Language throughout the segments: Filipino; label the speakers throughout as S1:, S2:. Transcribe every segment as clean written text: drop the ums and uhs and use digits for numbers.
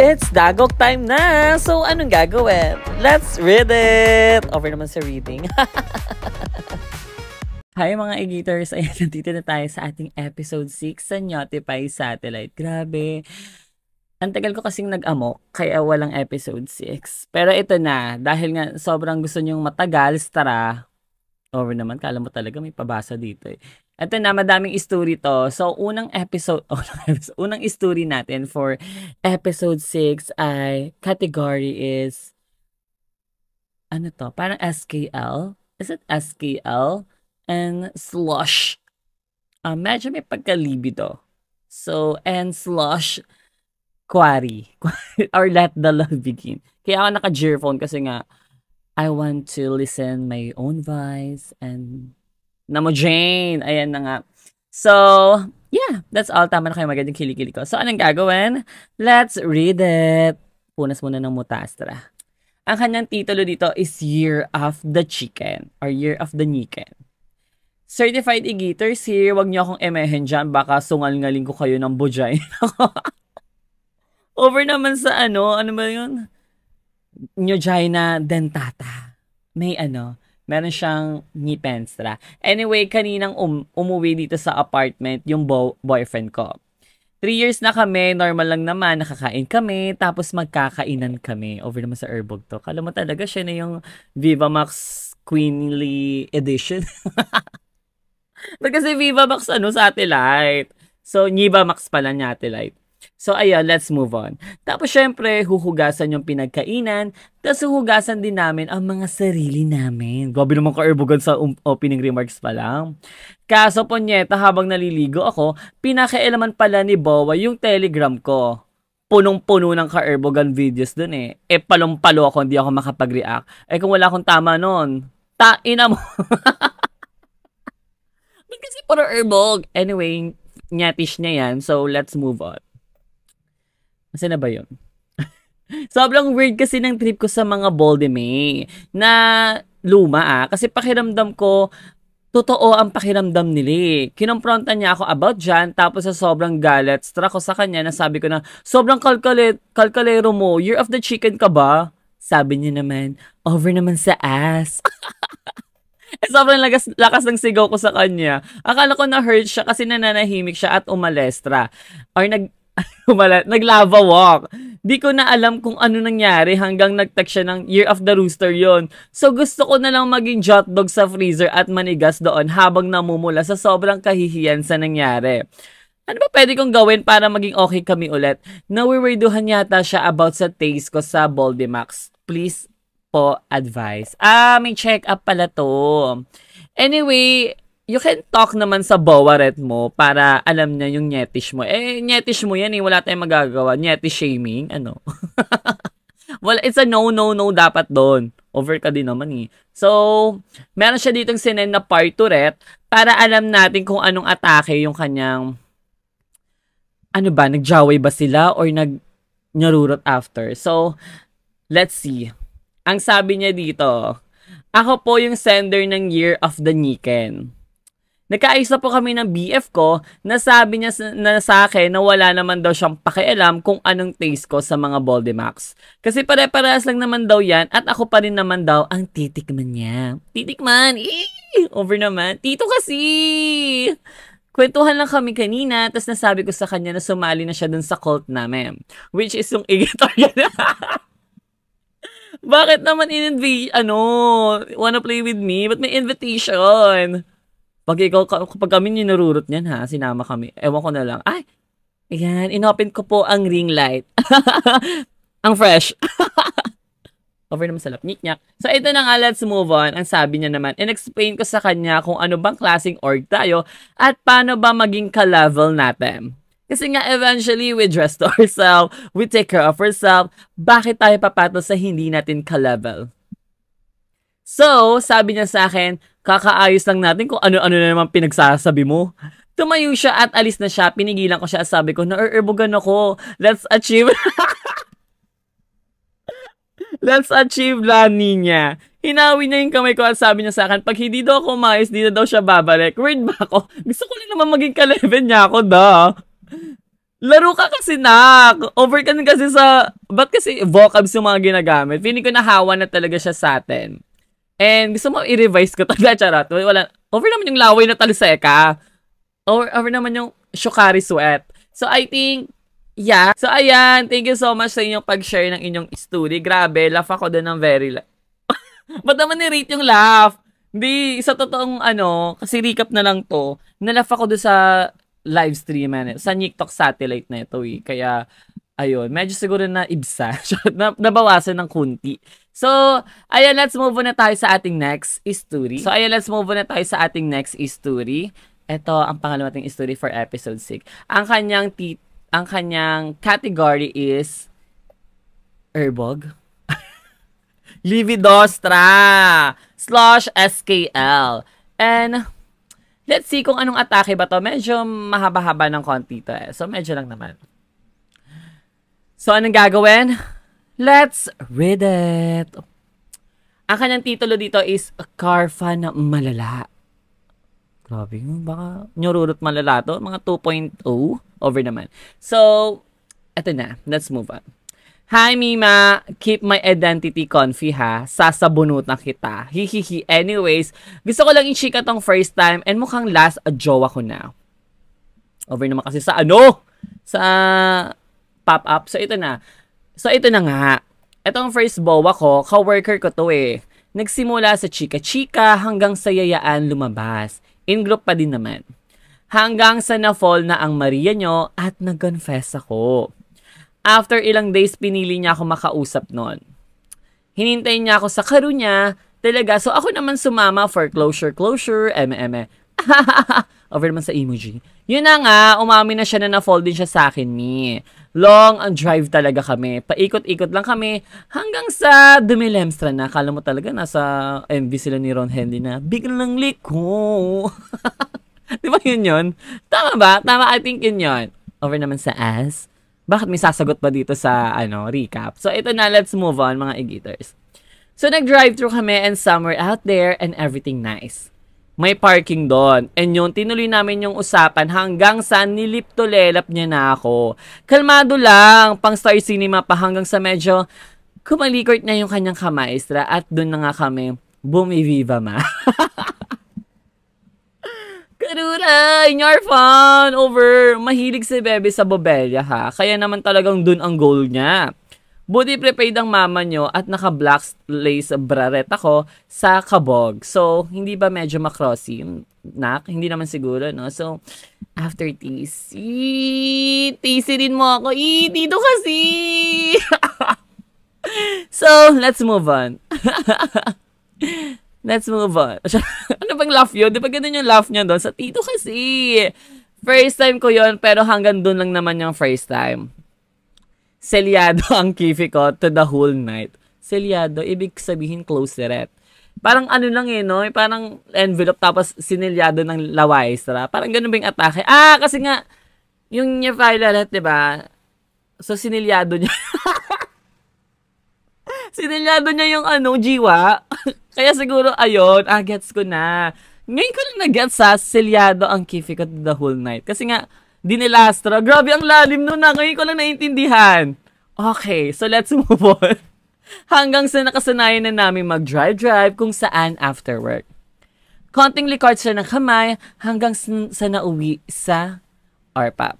S1: It's Dagok time na! So, anong gagawin? Let's read it! Over naman sa reading. Hi mga e-gators! Ayan, nandito na tayo sa ating episode 6 sa Notify Satellite. Grabe! Ang tagal ko kasing nag-amok, kaya walang episode 6. Pero ito na, dahil nga sobrang gusto nyong matagal, tara. Over naman, kala mo talaga may pabasa dito eh. Ito na, madaming story to. So, unang story natin for episode 6 ay category is, ano to? Parang SKL? Is it SKL? And slush. Medyo may pagka-libido. So, and slush, quarry. Or let the love begin. Kaya ako naka-gearphone kasi nga, I want to listen my own voice and Namo Jane. Ayan na nga. So, yeah. That's all. Tama na kayo magandang kilikili ko. So, anong gagawin? Let's read it. Punas muna ng mutastra. Ang kanyang titulo dito is Year of the Chicken or Year of the Niken. Certified e-gators here. Huwag niyo akong emehen dyan. Baka sungal-ngaling ko kayo ng bujay. Over naman sa ano ba yun? Nyojina dentata. May meron siyang ngipenstra. Anyway, kaninang umuwi dito sa apartment yung boyfriend ko. 3 years na kami, normal lang naman, nakakain kami, tapos magkakainan kami. Over naman sa Herbog to. Kala mo talaga siya na yung Viva Max Queenly Edition. Kasi Viva Max satellite. So, Niva Max pala satellite. So, ayan, let's move on. Tapos, syempre, huhugasan yung pinagkainan. Tapos, huhugasan din namin ang mga sarili namin. Grabe naman ka-erbogan sa opening remarks pa lang. Kaso, ponyeta, habang naliligo ako, pinakailaman pala ni Bowa yung Telegram ko. Punong-puno ng ka-erbogan videos dun eh. Palong-palo ako, hindi ako makapag-react. Kung wala akong tama nun, ina mo. Kasi puro erbog. Anyway, nyatish niya yan. So, let's move on. Kasi na ba yun? Sobrang weird kasi ng trip ko sa mga Boldemay na luma Kasi pakiramdam ko, totoo ang pakiramdam nila Kinomprontan niya ako about dyan, tapos sa sobrang galit, struck ko sa kanya na sabi ko na, sobrang kalkalero mo, Year of the Chicken ka ba? Sabi niya naman, over naman sa ass. Sobrang lakas ng sigaw ko sa kanya. Akala ko na-hurt siya kasi nananahimik siya at umalestra. Or nag-lava walk. Di ko na alam kung ano nangyari hanggang nag-text siya ng Year of the Rooster yon. So gusto ko na lang maging jotdog sa freezer at manigas doon habang namumula sa sobrang kahihiyan sa nangyari. Ano ba pwede kong gawin para maging okay kami ulit? Nawiwirduhan yata siya about sa taste ko sa Boldimax. Please po advice. May check-up pala to. Anyway, you can talk naman sa Bowaret mo para alam niya yung nyetish mo. Nyetish mo yan wala tayong magagawa. Nyetish shaming, Well, it's a no dapat doon. Over ka din naman So, meron siya ditong sinend na parturet para alam natin kung anong atake yung kanyang, nagjaway ba sila or nyarurot after. So, let's see. Ang sabi niya dito, ako po yung sender ng Year of the Niken. Nagkaayos na po kami ng BF ko na sabi niya sa akin na wala naman daw siyang pakialam kung anong taste ko sa mga Boldimax. Kasi pare-parehas lang naman daw yan at ako pa rin naman daw ang titikman niya. Titikman! Over naman. Tito kasi! Kwentuhan lang kami kanina tapos nasabi ko sa kanya na sumali na siya dun sa cult namin. Which is yung e-gators. Bakit naman wanna play with me? Ba't may invitation? Kapag kami ninururot niyan sinama kami. Ewan ko na lang. Ayan, inopen ko po ang ring light. Ang fresh. Over naman sa lapnik-nyak. So, ito na nga, let's move on. Ang sabi niya naman, in-explain ko sa kanya kung ano bang klaseng org tayo at paano ba maging ka-level natin. Kasi nga, eventually, we dress to ourselves, we take care of ourselves, bakit tayo papatol sa hindi natin ka-level? So, sabi niya sa akin, kakaayos lang natin kung ano-ano na naman pinagsasabi mo. Tumayo siya at alis na siya, pinigilan ko siya at sabi ko, na-erbogan ako, let's achieve. Let's achieve lani niya. Hinawi niya yung kamay ko at sabi niya sa akin, pag hindi daw ako umayos, di na daw siya babalik. Weird ba ako? Gusto ko lang naman maging ka-level niya ako, Laro ka kasi, nak. Over ka kasi sa, ba't kasi vocabs yung mga ginagamit? Feeling ko nahawa na talaga siya sa atin. And gusto mo i-revise ko talaga, charot. Wala, over naman yung laway na talseka. Over naman yung shokari sweat. So, I think, yeah. So, ayan. Thank you so much sa inyong pag-share ng inyong story. Grabe, laugh ako doon ng very ba't naman ni-rate yung laugh? Hindi, sa totoong kasi recap na lang to. Na-laugh ako doon sa live stream, sa TikTok satellite na ito eh. Kaya, ayun, medyo siguro na ibsa. Nabawasan ng kunti. So, ayan, let's move on na tayo sa ating next story. Ito ang pangalawa nating story for episode 6. Ang kanyang category is Erbog. Lividostra / SKL. And let's see kung anong atake ba to. Medyo mahaba-haba ng konti to eh. So, medyo lang naman. So, anong gagawin? Let's read it. Ang kanyang titulo dito is Car Fan Malala. Grabe, baka nyururot malala to. Mga 2.0 over naman. So, eto na. Let's move on. Hi, Mima. Keep my identity comfy, ha. Sasabunutan kita. Hihihi. Anyways, gusto ko lang i-chika tong first time and mukhang last a jowa ko na. Over naman kasi sa Sa pop-up. So, ito na. Nga. Itong first bowa ko, ka-worker ko to eh. Nagsimula sa chika-chika hanggang sa yayaan lumabas. In group pa din naman. Hanggang sa na-fall na ang Maria nyo at nag-confess ako. After ilang days, pinili niya ako makausap nun. Hinintay niya ako sa karo niya, talaga. So, ako naman sumama for closure, eme. Over naman sa emoji. Yun na nga, umamin na siya na na-fall din siya sa akin, mi. Long ang drive talaga kami. Paikot-ikot lang kami hanggang sa Dumilemstra na. Kala mo talaga nasa MV sila ni Ron Henley na biglang liko. Di ba yun? Tama ba? Tama, I think yun. Over naman sa as. Bakit may sasagot ba dito sa recap? So, ito na. Let's move on, mga igiters. So, nag-drive-thru kami and somewhere out there and everything nice. May parking doon. And yun, tinuloy namin yung usapan hanggang sa nilip-to-lelap niya na ako. Kalmado lang. Pang Star Cinema pa hanggang sa medyo kumalikot na yung kanyang kamaestra at doon na nga kami bumiviva ma. Karuray, you're fun! Over, mahilig si Bebe sa bobelya ha. Kaya naman talagang dun ang goal niya. Buti prepaid ang mama nyo at naka-black lace braret ako sa kabog. So, hindi ba medyo makrossy? Nak? Hindi naman siguro, no? So, after TC, rin mo ako. Dito kasi! So, let's move on. Let's move on. Ano bang laugh yun? Di ba ganun yung laugh niya doon? Sa tito kasi. First time ko yun, pero hanggang doon lang naman yung first time. Selyado ang kifi ko to the whole night. Selyado, ibig sabihin close ret. Parang lang no? Parang envelope tapos sinelyado ng laway. Parang ganun bang atake? Kasi nga, yung niya violet, diba? So, sinelyado niya. Sinelyado niya yung jiwa. Kaya siguro, ayun, gets ko na. Ngayon ko lang na-gets selyado ang kifi ko the whole night. Kasi nga, dinilastra. Grabe, ang lalim nun na. Ngayon ko lang naiintindihan. Okay, so let's move on. Hanggang sa nakasanayan na namin mag-drive-drive kung saan after work. Konting likod siya ng kamay hanggang sa nauwi sa RPAP.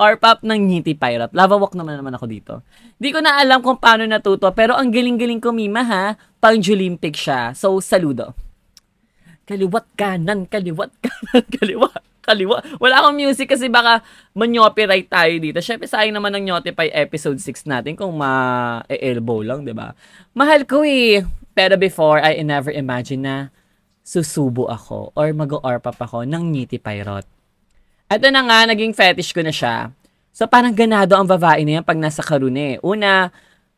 S1: RPAP ng Ngiti Pirate. Lava walk naman ako dito. Di ko na alam kung paano natuto, pero ang galing-galing ko, Mima, ha? Pang Olympic siya. So, saludo. Kaliwat kanan, kaliwat kanan, kaliwa. Wala akong music kasi baka man-copyright tayo dito. Syempre, sayang naman ng Notify episode 6 natin kung ma-elbow lang, di ba? Mahal ko eh. Pero before, I never imagine na susubo ako or mag-orpap ako ng Ngiti Pirate. At na nga, naging fetish ko na siya. So, parang ganado ang babae na yan pag nasa karune. Una,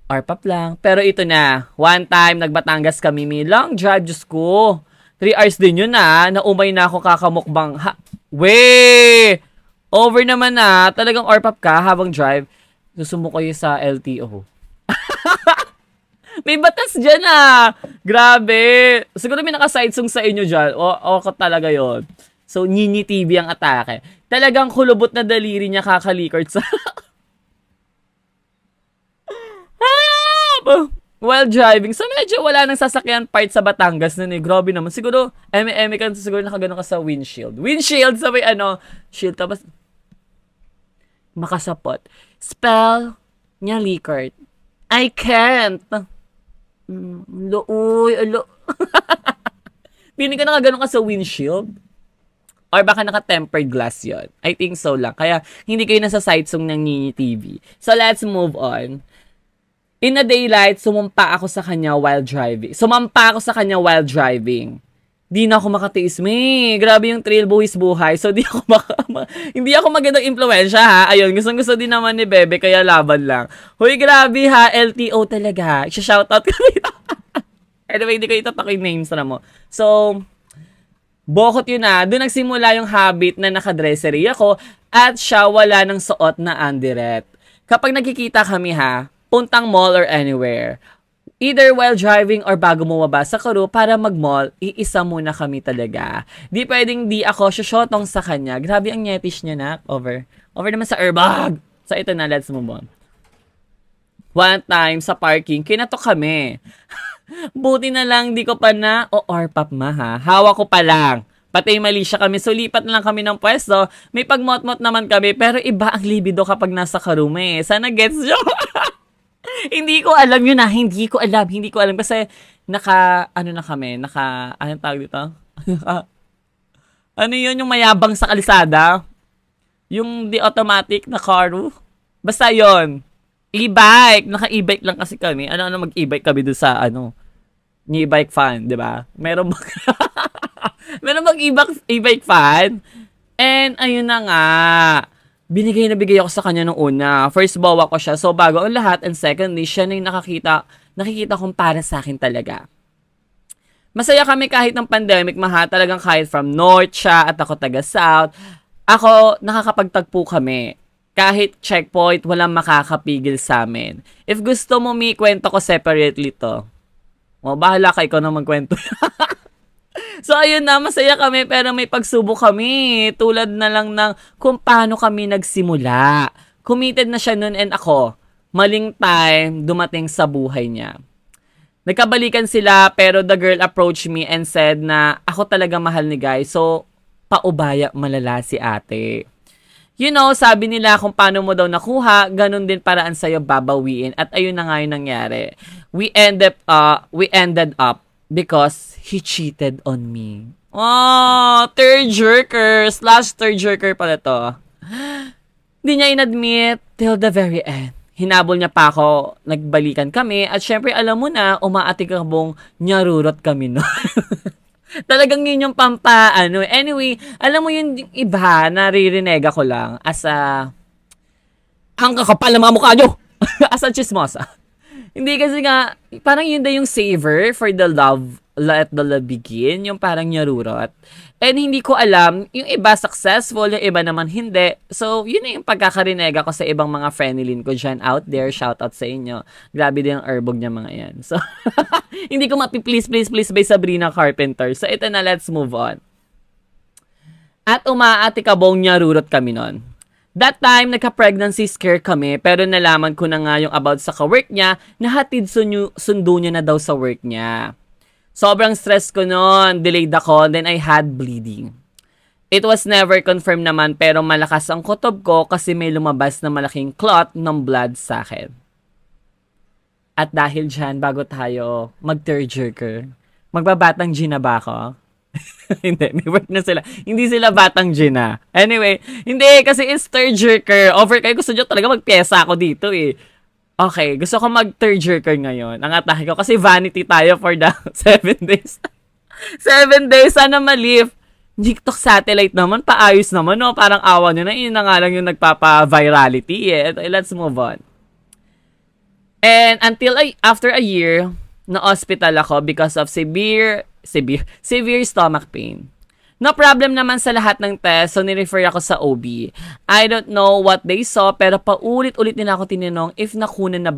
S1: orpap lang. Pero ito na, one time, nagbatangas kami, may long drive, Diyos ko. 3 hours din yun naumay na ako kakamukbang. Weh! Over naman talagang orpap ka habang drive. Susumo kayo sa LTO. May batas dyan Grabe. Siguro may naka-side song sa inyo dyan. O talaga yon. So, Nini TV ang atake. Talagang kulubot na daliri niya kakalikot sa... while driving. So, medyo wala nang sasakyan part sa Batangas nun eh. Grabe naman. Siguro, eme-eme ka, siguro nakagano ka sa windshield. Windshield, sabay shield. Tapos, makasapot. Spell niya likert. I can't. Piling ka nakagano ka sa windshield? Or baka naka-tempered glass yon. I think so lang. Kaya, hindi kayo nasa sidesong ng Nini TV. So, let's move on. In the daylight, sumampa ako sa kanya while driving. Di na ako makatiis, me. Grabe yung trail buhis buhay. So, hindi ako magandang impluwensya, ha? Ayun, gustong-gusto din naman ni Bebe, kaya laban lang. Hoy, grabe, ha? LTO talaga. Shoutout ko dito. Anyway, hindi ko itatak yung names na mo. So, bokot yun na. Doon nagsimula yung habit na nakadressery ako at siya wala ng suot na underet. Kapag nakikita kami, ha, puntang mall or anywhere, either while driving or bago bumaba sa karo para mag-mall, iisa muna kami talaga. Di pwedeng di ako shoshotong sa kanya. Grabe ang nyetish niya na. Over naman sa airbag. So ito na, let's move on. One time sa parking, kinatok kami. Buti na lang di ko pa na orpap ha. Hawak ko pa lang. Pati mali siya kami. So, lipat na lang kami ng pwesto. May pagmot-mot naman kami. Pero iba ang libido kapag nasa karume. Sana gets nyo. Hindi ko alam yun Hindi ko alam. Kasi, anong tawag dito? Ano yun yung mayabang sa kalisada? Yung di automatic na karu? Basta yun. E-bike. Naka-e-bike lang kasi kami. Ano mag-e-bike kami doon sa, e-bike fan, di ba? Meron mag e-bike fan. And, ayun na nga. Binigay ako sa kanya nung una. First, bawa ko siya. So, bago ang lahat. And secondly, siya na yung nakikita kong para sa akin talaga. Masaya kami kahit ng pandemic, talagang kahit from North siya at ako taga-South. Ako, nakakapagtagpo kami. Kahit checkpoint, walang makakapigil sa amin. If gusto mo, kwento ko separately to. O, bahala ka, ikaw na magkwento. So, ayun na, masaya kami, pero may pagsubok kami. Tulad na lang ng kung paano kami nagsimula. Committed na siya nun and ako. Maling time, dumating sa buhay niya. Nagkabalikan sila, pero the girl approached me and said na ako talaga mahal ni guy. So, paubaya malala si ate. You know, sabi nila kung paano mo daw nakuha, ganun din paraan sa'yo babawiin. At ayun na nga yung nangyari. We ended up because he cheated on me. Oh, third jerker pala to. Hindi niya inadmit till the very end. Hinabol niya pa ako, nagbalikan kami, at syempre alam mo na, umaatikabong nyarurot kami no. Talagang yun yung Anyway, alam mo yun iba, naririnig ako lang as a ang kakapal na mga mukha nyo. As a chismosa. Hindi kasi nga, parang yun na yung savor for the love, let the love begin, yung parang nyarurot. And hindi ko alam, yung iba successful, yung iba naman hindi. So, yun na yung pagkakarinig ako sa ibang mga friendly ko dyan out there. Shout out sa inyo. Grabe din ang erbog niya mga yan. So, hindi ko please by Sabrina Carpenter. So, ito na, let's move on. At umaatikabong nyarurot kami nun. That time, nagka-pregnancy scare kami, pero nalaman ko na nga yung about sa ka-work niya, nahatid sundo niya na daw sa work niya. Sobrang stress ko noon, delayed ako, then I had bleeding. It was never confirmed naman, pero malakas ang kutob ko kasi may lumabas na malaking clot ng blood sa akin. At dahil dyan, bago tayo mag-third jerker, magbabatang Gina ba ako? Hindi, may work na sila. Hindi sila batang Gina. Anyway, hindi, kasi it's third jerker. Over kayo, gusto nyo talaga magpiyesa ako dito eh. Okay, gusto ko mag-third jerker ngayon. Ang atake ko, kasi vanity tayo for the 7 days. 7 days, sana ma-lift. TikTok satellite naman, paayos naman, no? Parang awa nyo na, yun na nga lang yung nagpapa-virality eh. Let's move on. And until after a year, na-hospital ako because of severe stomach pain. No problem naman sa lahat ng test, so nirefer ako sa OB. I don't know what they saw, pero paulit-ulit nila ako tinanong if nakunan na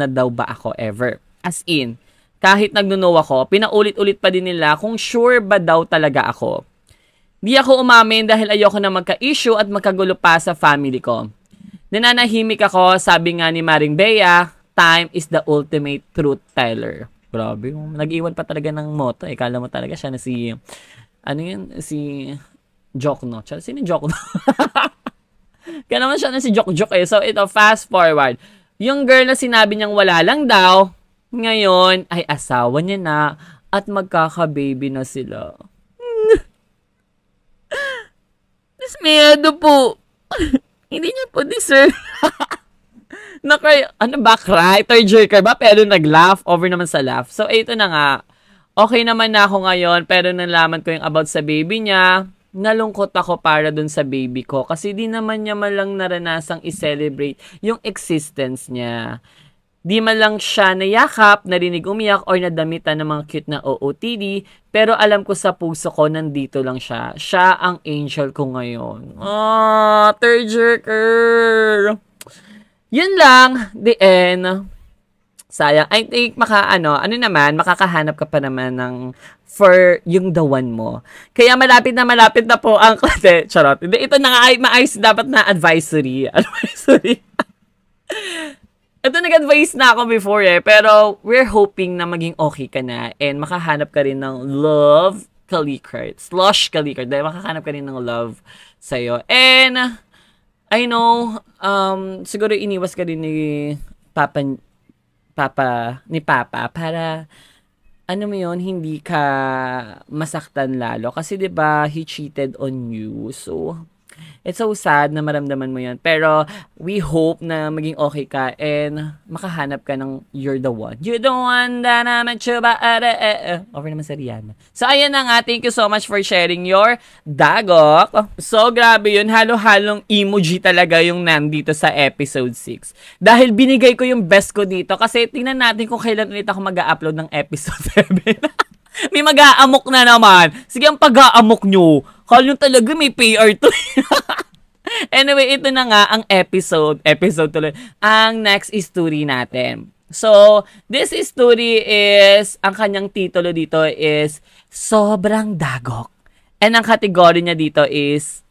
S1: daw ba ako ever. As in, kahit nagnuno ako, pinaulit-ulit pa din nila kung sure ba daw talaga ako. Di ako umamin dahil ayoko na magka-issue at magkagulo pa sa family ko. Nananahimik ako, sabi nga ni Maring Bea, time is the ultimate truth teller. Grabe, nag-iwan pa talaga ng motto. Kala mo talaga siya na si, ano yun, si Jokno. Sino Jokno? Kaya naman siya na si Jok So, ito, fast forward. Yung girl na sinabi niyang wala lang daw, ngayon ay asawa niya na at magkaka-baby na sila. Miedo po. Hindi niya po deserve. Ano ba, cry? Third jerker ba? Pero nag-laugh. Over naman sa laugh. So, ito na nga. Okay naman na ako ngayon, pero nalaman ko yung about sa baby niya. Nalungkot ako para dun sa baby ko. Kasi di naman niya malang naranasang i-celebrate yung existence niya. Di man lang siya nayakap, narinig umiyak, or nadamitan ng mga cute na OOTD, pero alam ko sa puso ko, nandito lang siya. Siya ang angel ko ngayon. Third jerker! Yun lang, the end. Sayang. I think, makakahanap ka pa naman ng for yung the one mo. Kaya malapit na po ang charot. Ito na nga ay maayos dapat na advisory. Advisory. Ito nag-advise na ako before pero we're hoping na maging okay ka na and makahanap ka rin ng love kalikart. Slush kalikart. Dahil makahanap ka rin ng love sa'yo. And, I know, siguro iniwas ka rin ni Papa para, ano mo yun, hindi ka masaktan lalo. Kasi 'di ba he cheated on you. So, it's so sad na maramdaman mo yun. Pero, we hope na maging okay ka and makahanap ka ng you're the one. You're the one that I'm a chuba. Over naman sa Rihanna. So, ayan na nga. Thank you so much for sharing your dagok. So, grabe yun. Halo-halong emoji talaga yung nandito sa episode 6. Dahil binigay ko yung best ko dito. Kasi tingnan natin kung kailan ulit ako mag-upload ng episode 7. May mag-aamok na naman. Sige, ang pag-aamok nyo. Kala nyo talaga may PR to. Anyway, ito na nga ang episode tuloy. Ang next story natin. So, this story is, ang kanyang titulo dito is, Sobrang Dagok. And ang kategory niya dito is,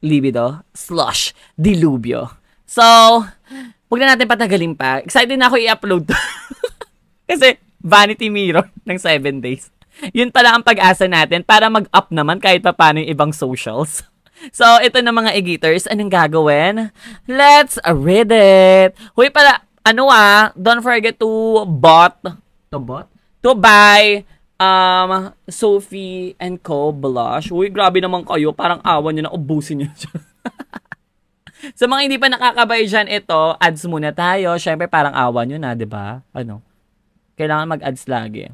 S1: libido, slush, dilubyo. So, huwag na natin patagalin pa. Excited na ako i-upload to. Kasi, vanity mirror ng 7 days. Yun pala ang pag-asa natin para mag-up naman kahit pa paano yung ibang socials. So, ito na mga e-gators. Anong gagawin? Let's read it. Huy pala, don't forget to buy Sophie and Co. blush. Huy, grabe naman kayo. Parang awan nyo na, ubusin nyo. Sa mga hindi pa nakakabay dyan, ito, ads muna tayo. Syempre, parang awan nyo na, diba? Kailangan mag-ads lagi.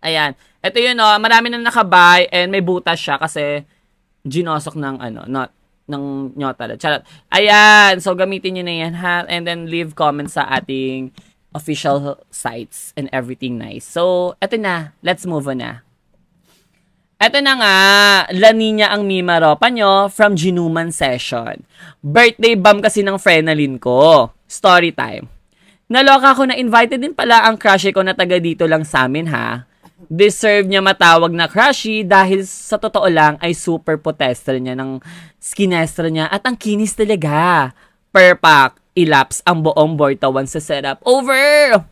S1: Ayan. Ito yun, marami na nakabay and may butas siya kasi ginosok ng, ng nyota. Charot. Ayan. So, gamitin nyo na yan, ha? And then, leave comments sa ating official sites and everything nice. So, ito na. Let's move on na. Ito na nga. La Nina ang mimaropa nyo from Ginuman Session. Birthday bomb kasi ng Frenalin ko. Story time. Naloka ako na invited din pala ang crush ko na taga dito lang sa amin, ha? Deserve niya matawag na crushy dahil sa totoo lang ay super potester niya ng skinestra niya at ang kinis talaga. Per pack, ilaps ang buong Bortawan sa setup. Over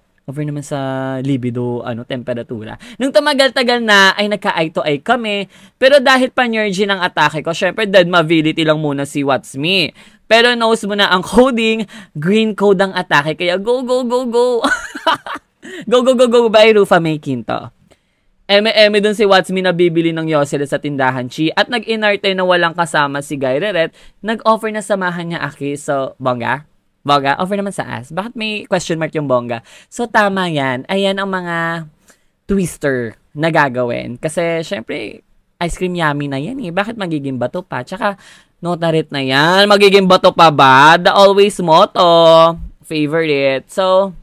S1: naman sa libido, temperatura. Nung tumagal-tagal na ay nagka-eye to eye kami, pero dahil pa-nergy ng atake ko, syempre dead mobility lang muna si What's Me. Pero knows mo na ang coding, green code ang atake, kaya go, go, go, go. Go, go, go, go by Rufa May Quinto. Eme dun si What's Me na bibili ng Yosel sa tindahan chi at nag-inarte na walang kasama si Guy Reret, nag-offer na samahan niya Aki. So, bongga, offer naman sa ass. Bakit may question mark yung bongga? So, tama yan. Ayan ang mga twister na gagawin. Kasi, syempre, ice cream yummy na yan eh. Bakit magiging bato pa? Tsaka, notarit na yan. Magiging bato pa ba? The always motto. Favorite. So,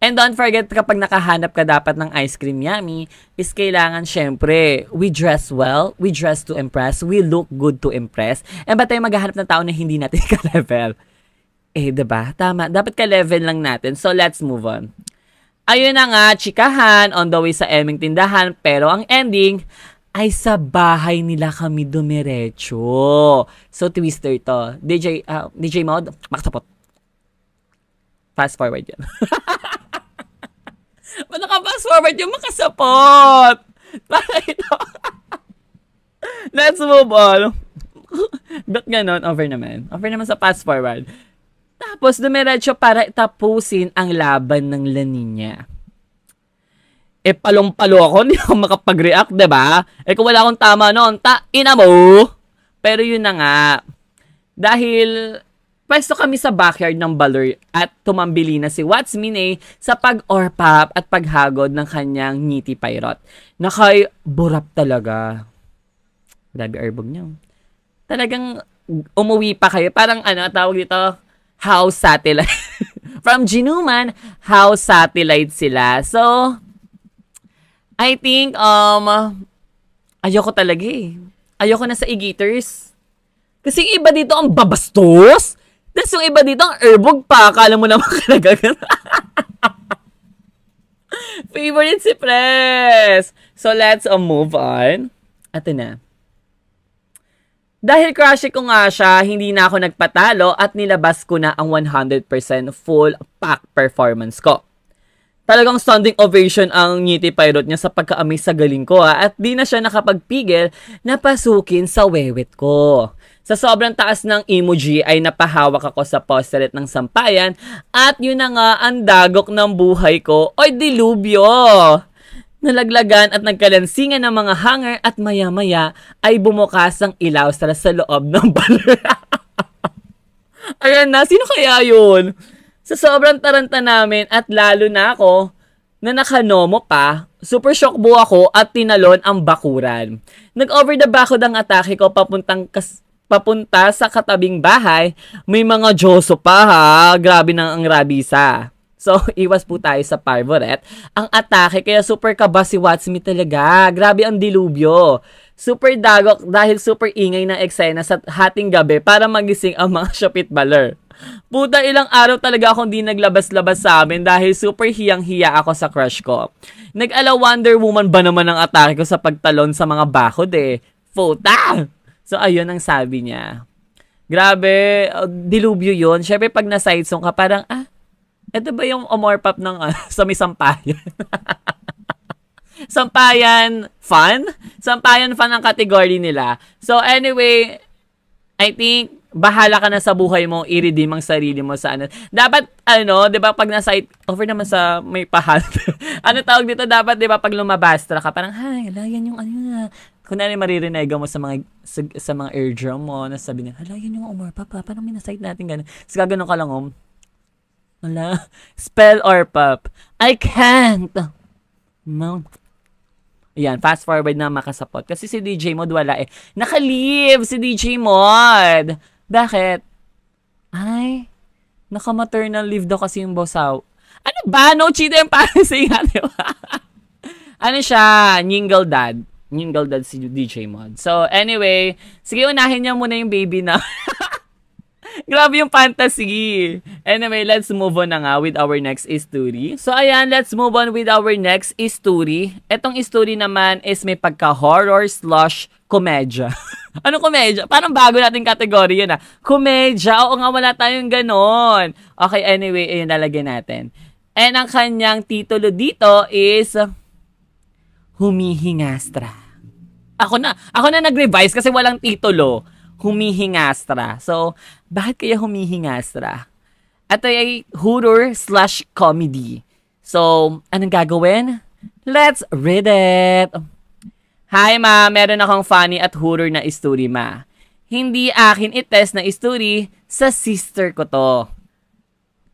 S1: and don't forget, kapag nakahanap ka dapat ng ice cream yummy, is kailangan, syempre, we dress well, we dress to impress, we look good to impress, and ba tayo maghahanap ng tao na hindi natin ka-level? Diba? Tama. Dapat ka-level lang natin. So, let's move on. Ayun na nga, chikahan, on the way sa aming tindahan, pero ang ending ay sa bahay nila kami dumiretso. So, twister to. DJ Mod, makasapot. Fast forward yan. Ba't naka-fast forward yung makasapot? Para ito. Let's move on. Ba't ganon? Over naman sa fast forward. Tapos, dumiretso para tapusin ang laban ng La Nina. Palong-palo ako, hindi ako makapag-react, diba? Kung wala akong tama noon, ina mo! Pero yun na nga. Dahil, pwesto kami sa backyard ng Balor at tumambili na si What's Mine sa pag-orpap at paghagod ng kanyang ngiti pairot. Nakay burap talaga. Grabe arbog niyo. Talagang umuwi pa kayo. Parang tawag dito, house satellite. From Ginuman, house satellite sila. So, I think, ayoko talaga eh. Ayoko na sa e-gators. Kasi yung iba dito ang babastos. Tapos yung iba dito ang erbog pa. Akala mo naman kalagagan. Favorite si Pres. So, let's move on. Ito na. Dahil crush ko nga siya, hindi na ako nagpatalo at nilabas ko na ang 100% full pack performance ko. Talagang standing ovation ang ngiti pirate niya sa pagka-amaze sa galing ko at di na siya nakapagpigil na pasukin sa wewet ko. Sa sobrang taas ng emoji ay napahawak ako sa posterette ng sampayan at yun na nga ang dagok ng buhay ko. Oy, dilubyo! Nalaglagan at nagkalansingan ng mga hanger at maya-maya ay bumukas ang ilaw sa loob ng Balor. Ayan na, sino kaya yun? Sa sobrang taranta namin at lalo na ako na nakanomo pa, super shock buo ako at tinalon ang bakuran. Nag-over the backhood ang atake ko papunta sa katabing bahay. May mga Diyoso pa ha, grabe nang ang rabisa. So, iwas po tayo sa favorite. Ang atake, kaya super kaba si What's Me talaga. Grabe ang dilubyo. Super dagok dahil super ingay ng eksena sa hating gabi para magising ang mga Shopit Balor. Puta, ilang araw talaga akong di naglabas-labas sa amin dahil super hiyang-hiya ako sa crush ko. Nag-ala Wonder Woman ba naman ang atake ko sa pagtalon sa mga bakod eh. Puta! So, ayun ang sabi niya. Grabe, dilubyo yun. Syempre, pag na-side song ka, parang, ito ba yung umorpap ng sa may sampayan? Sampayan fun? Sampayan fun ang category nila. So anyway, I think bahala ka na sa buhay mo, i-redeem ang sarili mo sa Dapat, 'di ba, pag na-site over naman sa may pahal. Tawag dito, dapat, 'di ba, pag lumabastra ka, parang, hay, yan yung kunwari maririnig mo sa mga eardrum mo, na sabi nila, yan yung umorpap, parang may na-site natin gano'n. Tapos gano'n ka lang, wala. Spell or pop. I can't. No. Ayan, fast forward na makasapot. Kasi si DJ Mod wala eh. Naka-leave si DJ Mod. Bakit? Ay, naka-maternal leave daw kasi yung bossaw. Ano ba? No cheating para sa inyo. Siya? Nyingle dad. Nyingle dad si DJ Mod. So, anyway, sige, unahin niya muna yung baby na. Grabe yung fantasy. Anyway, let's move on na nga with our next story. So, ayan, let's move on with our next story. Etong story naman is may pagka-horror/komedya. Ano komedya? Parang bago nating kategory yun Komedya. Oo nga, wala tayong ganon. Okay, anyway, ayun, lalagyan natin. And ang kanyang titulo dito is Humihingastra. Ako na nag-revise kasi walang titulo. Humihingastra. So, bakit kaya humihingastra? At ay horror/comedy. So, anong gagawin? Let's read it! Hi ma, meron akong funny at horror na story ma. Hindi akin itest na story, sa sister ko to.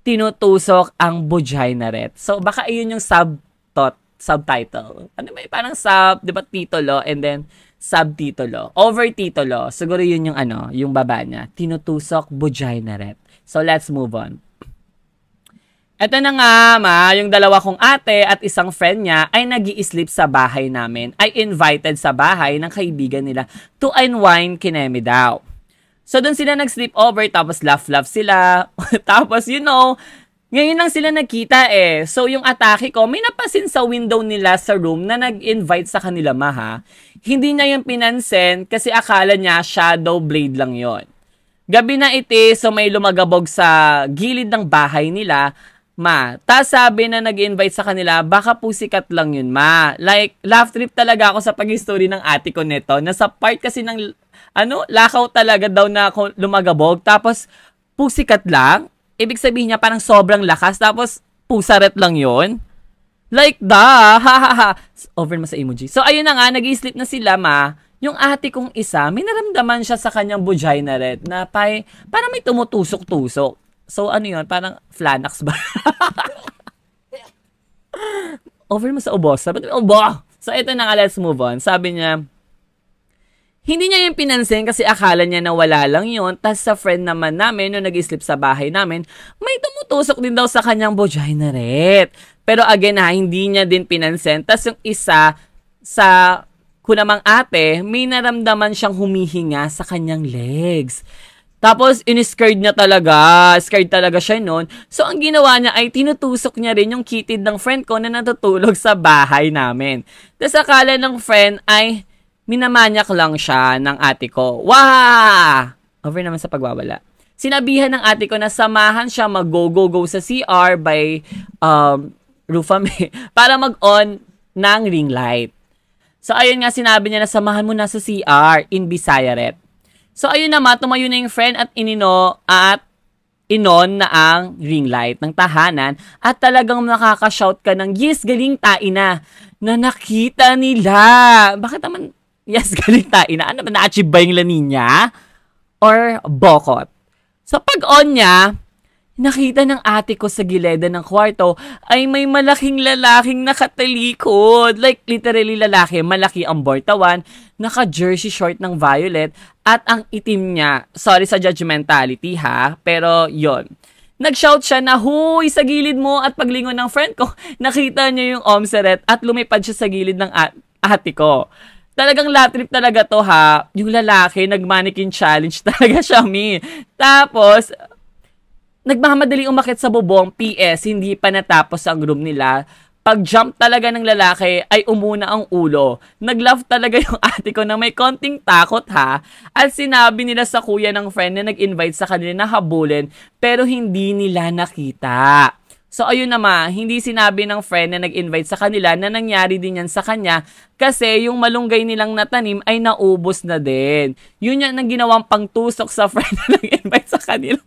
S1: Tinutusok ang vagina ret. So, baka ayun yung subtitle. Ano ba, parang di ba, titulo and then subtitulo, overtitulo. Siguro yun yung yung baba niya. Tinutusok vagina ret. So, let's move on. Ito na nga, ma, yung dalawa kong ate at isang friend niya ay nag-i-sleep sa bahay namin. Ay invited sa bahay ng kaibigan nila to unwind kineme daw. So, doon sila nag-sleep over, tapos laugh-laugh sila. Tapos, Ngayon lang sila nagkita eh. So, yung atake ko, may napasin sa window nila sa room na nag-invite sa kanila ha. Hindi niya yung pinansin kasi akala niya shadow blade lang yon. Gabi na iti, so may lumagabog sa gilid ng bahay nila, ma. Tas sabi na nag-invite sa kanila, baka pusikat lang yun, ma. Like, laugh trip talaga ako sa pag-history ng ate ko nito. Nasa part kasi ng, lakaw talaga daw na lumagabog. Tapos, pusikat lang. Ibig sabihin niya parang sobrang lakas. Tapos, pusaret lang yon. Like, ha. Over mo sa emoji. So, ayun na nga, nag-i-sleep na sila, ma. Yung ate kong isa, may naramdaman siya sa kanyang vagina red na parang may tumutusok-tusok. So, ano yun? Parang flanax ba? Over mo sa ubos. Sabi ko, So, ito na nga, let's move on. Sabi niya, hindi niya yung pinansin kasi akala niya na wala lang yun. Tas sa friend naman namin, nung nag-sleep sa bahay namin, may tumutusok din daw sa kanyang vagina red. Pero again hindi niya din pinansin. Tas yung isa sa kunamang ate, may naramdaman siyang humihinga sa kanyang legs. Tapos, in-scared niya talaga. Scared talaga siya noon. So, ang ginawa niya ay tinutusok niya rin yung kitid ng friend ko na natutulog sa bahay namin. Tapos, akala ng friend ay minamanyak lang siya ng ate ko. Wah! Over naman sa pagwawala. Sinabihan ng ate ko na samahan siya mag-go sa CR by Rufame para mag-on ng ring light. So, ayun nga, sinabi niya na samahan mo na sa CR in Bisayaret. So, ayun naman, tumayo na yung friend at inon na ang ring light ng tahanan at talagang nakaka-shout ka ng, yes, galing taina, na nakita nila. Bakit naman, yes, galing taina? Ano ba, na-achieve ba yung laninya? Or bokot? So, pag-on niya, nakita ng ate ko sa gileda ng kwarto ay may malaking lalaking nakatalikod. Like, literally lalaki, malaki ang bortawan, naka-jersey short ng violet, at ang itim niya, sorry sa judgmentality ha, pero yon. Nag-shout siya na, huy, sa gilid mo, at paglingon ng friend ko, nakita niya yung omseret at lumipad siya sa gilid ng ate ko. Talagang lap trip talaga to ha. Yung lalaki, nag-mannequin challenge talaga siya, mi. Tapos, nagmamadali umakit sa bubong, PS, hindi pa natapos ang room nila. Pag-jump talaga ng lalaki ay umuna ang ulo. Nag-laugh talaga yung ate ko na may konting takot ha. At sinabi nila sa kuya ng friend na nag-invite sa kanila na habulin pero hindi nila nakita. So ayun naman, hindi sinabi ng friend na nag-invite sa kanila na nangyari din yan sa kanya kasi yung malunggay nilang natanim ay naubos na din. Yun yan ang ginawang pangtusok sa friend na nag-invite sa kanila.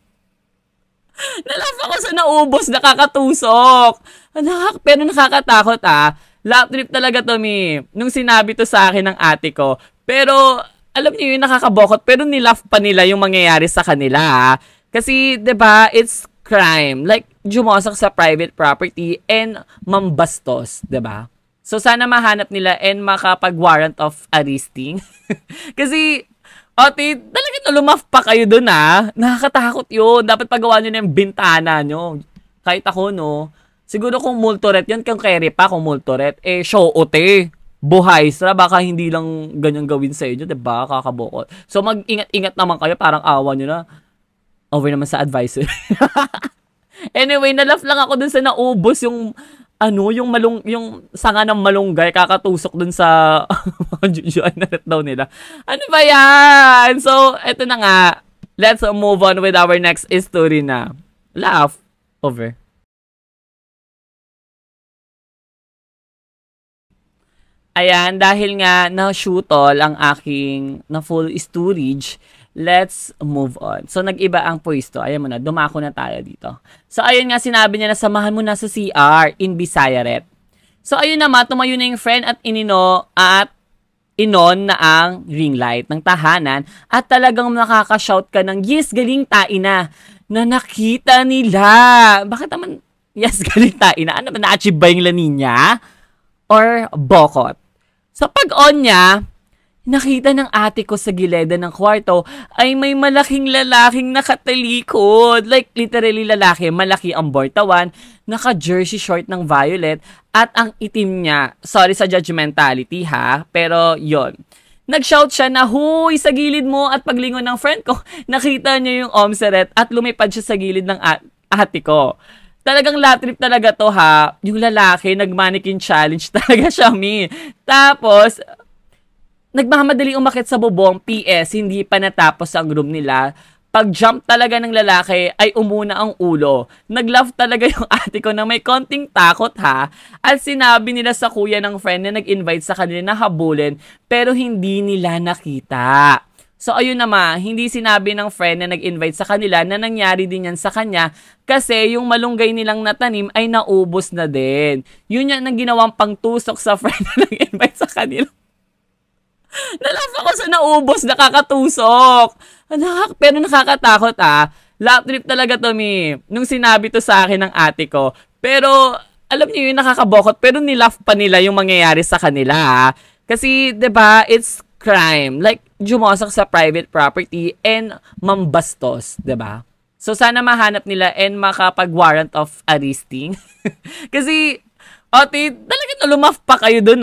S1: Nalaugh ako sa naubos, nakakatusok. Pero nakakatakot Lap trip talaga to, mi. Nung sinabi to sa akin ng ate ko. Pero, alam niyo yun, nakakabokot. Pero nilaugh pa nila yung mangyayari sa kanila Kasi, 'di ba, it's crime. Like, jumosak sa private property and mambastos, 'di ba? So, sana mahanap nila and makapag-warrant of arresting. Kasi, ate, talaga lumaf pa kayo dun Nakakatakot yun. Dapat pagawa nyo na yung bintana nyo. Kahit ako, no. Siguro kung multoret yan, kung carry pa kung multoret, show ote. Buhay sa baka hindi lang ganyan gawin sa inyo, diba? Kakabokot. So, mag-ingat-ingat naman kayo. Parang awa nyo na. Over naman sa advisor. Anyway, nalaugh lang ako dun sa naubos yung yung sanga ng malunggay, kakatusok dun sa jujuan daw nila. Ano ba yan? So, eto na nga. Let's move on with our next story na. Laugh. Over. Ayan, dahil nga na-shootol ang aking na full storage, let's move on. So, nag-iba ang pwesto. Ayan mo na, dumako na tayo dito. So, ayun nga, sinabi niya na samahan mo na sa CR in Bisayaret. So, ayun naman, tumayo na yung friend at inon na ang ring light ng tahanan at talagang nakaka-shout ka ng, yes, galing taina, na nakita nila. Bakit naman, yes, galing taina? Ano ba, na-achieve ba yung laninya? Or bokot? So, pag-on niya, nakita ng ate ko sa gileda ng kwarto ay may malaking lalaking nakatalikod. Like, literally lalaki, malaki ang bortawan, naka-jersey short ng violet, at ang itim niya, sorry sa judgmentality ha, pero yon. Nag-shout siya na, huy, sa gilid mo, at paglingon ng friend ko, nakita niya yung omseret at lumipad siya sa gilid ng ate ko. Talagang lap trip talaga to ha. Yung lalaki, nag-mannequin challenge talaga siya, mi. Tapos, nagmamadali umakit sa bubong. PS, hindi pa natapos ang room nila. Pag-jump talaga ng lalaki ay umuna ang ulo. Nag-laugh talaga yung ate ko na may konting takot ha. At sinabi nila sa kuya ng friend na nag-invite sa kanila na habulin pero hindi nila nakita. So ayun naman, hindi sinabi ng friend na nag-invite sa kanila na nangyari din yan sa kanya kasi yung malunggay nilang natanim ay naubos na din. Yun yan ang ginawang pangtusok sa friend na nag-invite sa kanila. Nalaugh ako sa naubos, nakakatusok. Pero nakakatakot Lap trip talaga to, mi. Nung sinabi to sa akin ng ate ko. Pero, alam niyo yun, nakakabokot. Pero nilaugh pa nila yung mangyayari sa kanila Kasi, 'di ba, it's crime. Like, jumosak sa private property and mambastos, 'di ba? So, sana mahanap nila and makapag-warrant of arresting. Kasi, ate, talaga lumaf pa kayo dun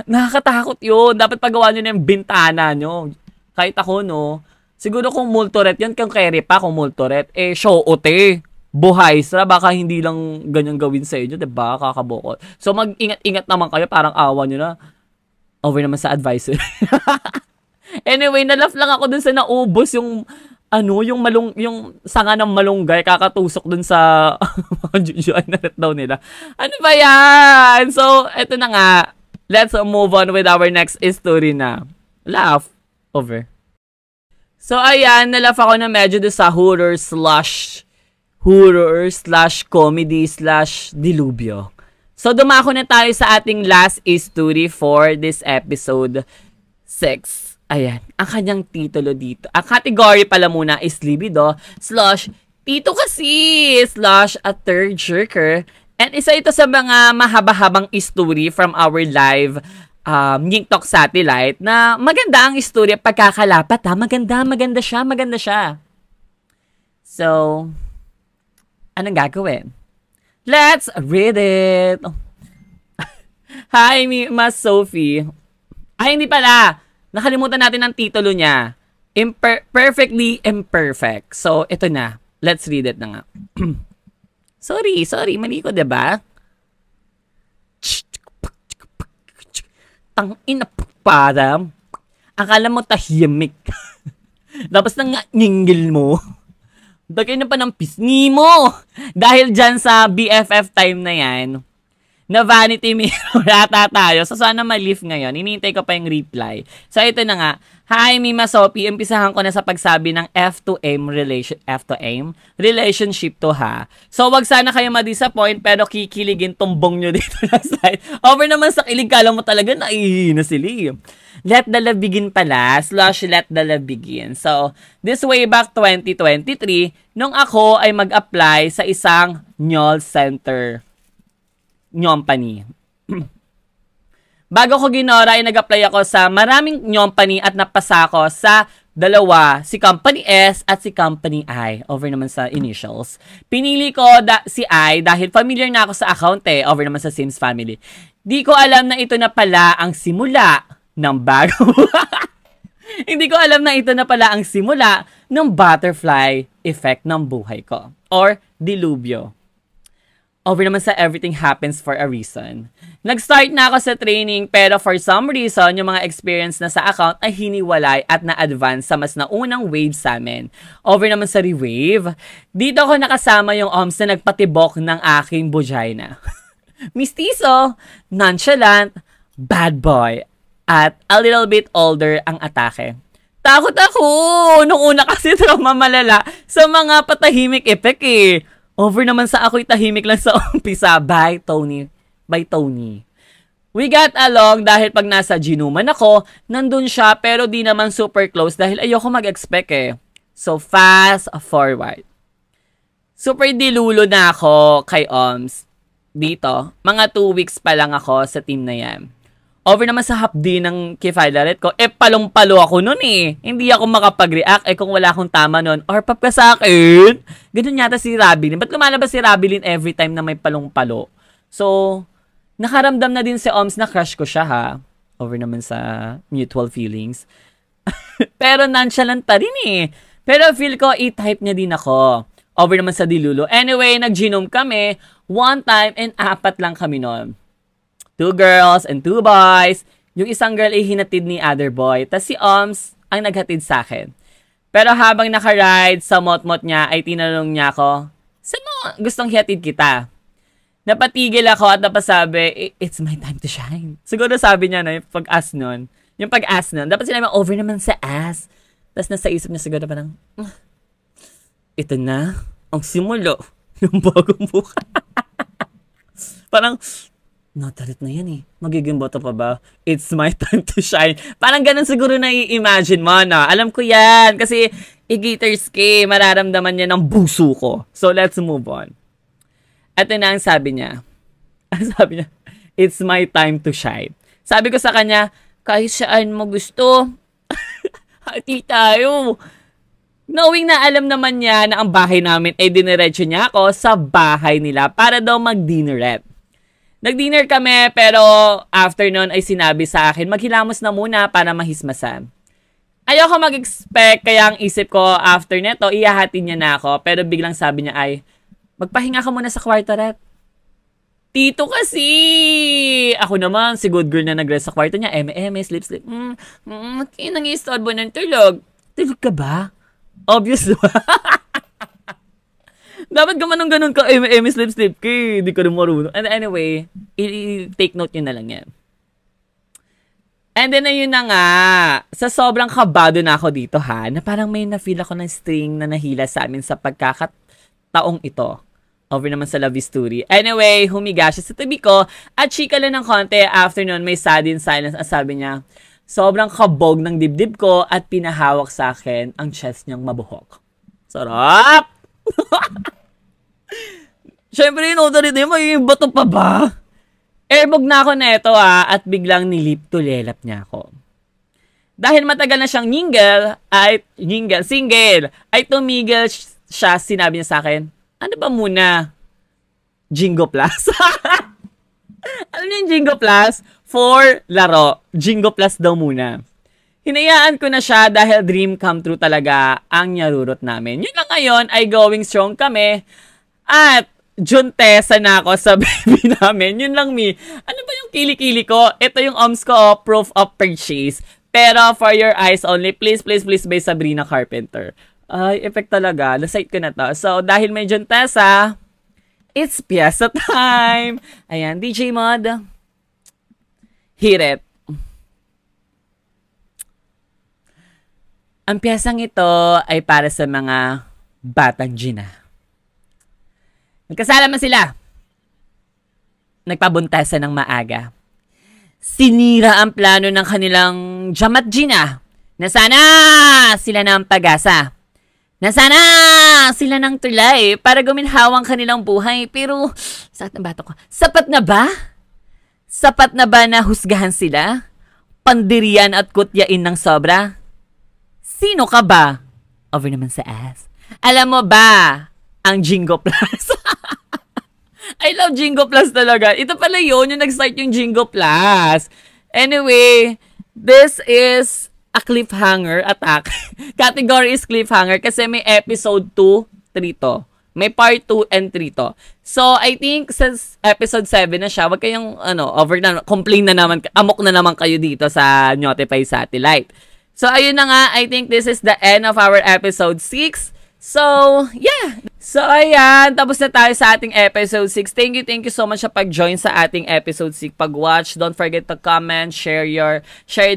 S1: Nakakatakot yun. Dapat pagawa nyo na yung bintana nyo. Kahit ako, no. Siguro kung multoret yan, kung carry pa, kung multoret, show ote. Buhay sa, baka hindi lang ganyan gawin sa inyo, diba? Kakabokot. So, mag-ingat-ingat naman kayo, parang awa nyo na. Over naman sa advisor. Anyway, nalaugh lang ako dun sa naubos yung yung sanga ng malunggay, kakatusok dun sa jujuan na ret daw nila. Ano ba yan? So, eto na nga. Let's move on with our next story na. Laugh. Over. So, ayan, nalaugh ako na medyo doon sa horror/comedy/dilubyo. So, dumako na tayo sa ating last story for this episode 6. Ayan, ang kanyang titulo dito. Ang category pala muna is libido / tito kasi / a third jerker. And isa ito sa mga mahaba-habang story from our live Ying Talk Satellite na maganda ang istorya pagkakalapat Maganda siya. So, anong gagawin? Let's read it! Hi, Mas Sophie. Ay, hindi pala. Nakalimutan natin ang titulo niya. Perfectly Imperfect. So, ito na. Let's read it na nga. Sorry. Mali ko, diba? Tangina para. Akala mo tahimik. Tapos nang nyinggil mo. Dagay na pa ng pisngi mo. Dahil dyan sa BFF time na yan, na vanity mirror ata tayo. So, sana ma-leave ngayon. Hinihintay ko pa yung reply. So, ito na nga. Hi, Mima Sophie. Umpisahan ko na sa pagsabi ng F to aim relationship to ha. So, wag sana kayo ma-disappoint pero kikiligin tumbong nyo dito na slide. Over naman sa kilig, kala mo talaga naihina sila. Let the love begin pala / let the love begin. So, this way back 2023, nung ako ay mag-apply sa isang Nyol Center Company. Bago ko ginora ay nag-apply ako sa maraming company at napasa ko sa dalawa, si Company S at si Company I. Over naman sa initials. Pinili ko si I dahil familiar na ako sa account over naman sa Sims family. Di ko alam na ito na pala ang simula ng bago. Hindi ko alam na ito na pala ang simula ng butterfly effect ng buhay ko. Or dilubyo. Over naman sa everything happens for a reason. Nag-start na ako sa training pero for some reason, yung mga experience na sa account ay hiniwalay at na-advance sa mas naunang wave sa amin. Over naman sa re-wave, dito ako nakasama yung OMS na nagpatibok ng aking vagina. Mistiso, nonchalant, bad boy, at a little bit older ang atake. Takot ako! Nung una kasi trauma malala sa mga patahimik effect Over naman sa ako'y tahimik lang sa umpisa. By Tony. We got along dahil pag nasa ginuman ako, nandun siya pero di naman super close dahil ayoko mag-expect So, fast forward. Super dilulo na ako kay OMS. Dito, mga 2 weeks pa lang ako sa team na yan. Over naman sa hapdi ng Kifilaret ko, palong-palo ako nun Hindi ako makapag-react kung wala akong tama nun. Or pap ka sa akin. Ganun yata si Rabilin. Ba't lumalabas si Rabilin every time na may palong-palo? So, nakaramdam na din si OMS na crush ko siya ha. Over naman sa mutual feelings. Pero nonchalant pa rin Pero feel ko, E-type niya din ako. Over naman sa dilulo. Anyway, nag-genome kami. One time, and 4 lang kami noon. 2 girls and 2 boys. Yung isang girl ay hinatid ni other boy. Tapos si Oms ang naghatid sa akin. Pero habang nakaride sa mot-mot niya, ay tinanong niya ako, saan mo gustong hihatid kita? Napatigil ako at napasabi, it's my time to shine. Siguro sabi niya na yung pag-ass nun. Yung pag-ass nun. Dapat sinabi, over naman sa ass. Tapos nasa isip niya siguro parang, ito na ang simula ng bagong buka. Parang, notarit na yan eh. Magiging boto pa ba? It's my time to shine. Parang ganun siguro na i-imagine mo, no? Alam ko yan. Kasi, i-gators ka, mararamdaman niya ng buso ko. So, let's move on. At yun na ang sabi niya. Ang sabi niya, it's my time to shine. Sabi ko sa kanya, kahit saan mo gusto, hati tayo. Knowing na alam naman niya na ang bahay namin ay diniretso niya ako sa bahay nila para daw mag-dinnerette. Nag-dinner kami pero after nun ay sinabi sa akin, maghilamos na muna para mahismasan. Ayoko mag-expect kaya ang isip ko after neto, iyahatin niya na ako. Pero biglang sabi niya ay, magpahinga ka muna sa kwarto, Ret. Tito kasi! Ako naman, si good girl na nag-rest sa kwarto niya, sleep. Nang-istorbo ng tulog. Tulog ka ba? Obvious ba? Dapat ka man ganun ka, sleep ka, hindi ka rin marunong. And anyway, i-take note yun na lang yan. And then, ayun na nga, sa sobrang kabado na ako dito ha, na parang may na-feel ako ng string na nahila sa amin sa pagkakataong ito. Over naman sa love story. Anyway, humiga siya sa tabi ko at chika lang ng konti. After nun, may sudden silence. Ang sabi niya, sobrang kabog ng dibdib ko at pinahawak sa akin ang chest niyang mabuhok. Sarap! Siyempre, inotorit niya, may bato pa ba? Airbog na ako neto at biglang nilip to lelap niya ako. Dahil matagal na siyang single, ay tumigil siya, sinabi niya sa akin, ano ba muna? Jingo Plus. Alam niyo yung Jingo Plus? For laro. Jingo Plus daw muna. Hinayaan ko na siya dahil dream come true talaga ang nyarurot namin. Yun lang ngayon ay going strong kami at juntesa na ako sa baby namin. Yun lang mi. Ano ba yung kilikili ko? Ito yung OMS ko, proof of purchase. Pero for your eyes only, please by Sabrina Carpenter. Ay, effect talaga. Nasite ko na to. So, dahil may juntesa, it's piesa time. Ayan, DJ Mod. Hit it. Ang piyesang ito ay para sa mga batang Gina. Nagkasalaman sila. Nagpabuntasan ng maaga. Sinira ang plano ng kanilang Jamat Gina na sana sila ng pag-asa. Na sana sila ng tulay para guminhawang kanilang buhay. Pero, sakit na bato ko. Sapat na ba? Sapat na ba na husgahan sila? Pandirian at kutyain ng sobra? Sino ka ba? Over naman sa ass. Alam mo ba ang Jingo Plus? I love Jingo Plus talaga. Ito pala yun, yung nag-start yung Jingo Plus. Anyway, this is a cliffhanger attack. Category is cliffhanger kasi may episode 2, 3 to. May part 2 and 3 to. So, I think since episode 7 na siya, wag kayong, over na, complain na naman, amok na naman kayo dito sa Notify Satellite. So, ayun na nga, I think this is the end of our episode 6. So, yeah. So, ayan. Tapos na tayo sa ating episode 6. Thank you so much sa pag-join sa ating episode 6. Pag-watch, don't forget to comment, share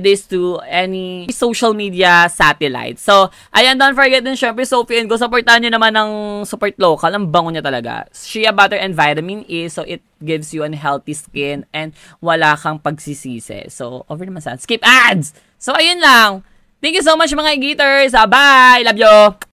S1: this to any social media satellite. So, ayan, don't forget din, syempre, Sophie and Go. Supportahan nyo naman ng support local. Ang bango niya talaga. Shea Butter and Vitamin E. So, it gives you a healthy skin and wala kang pagsisisi. So, over naman sa skip ads! So, ayun lang. Thank you so much mga Gators. Bye! Love you!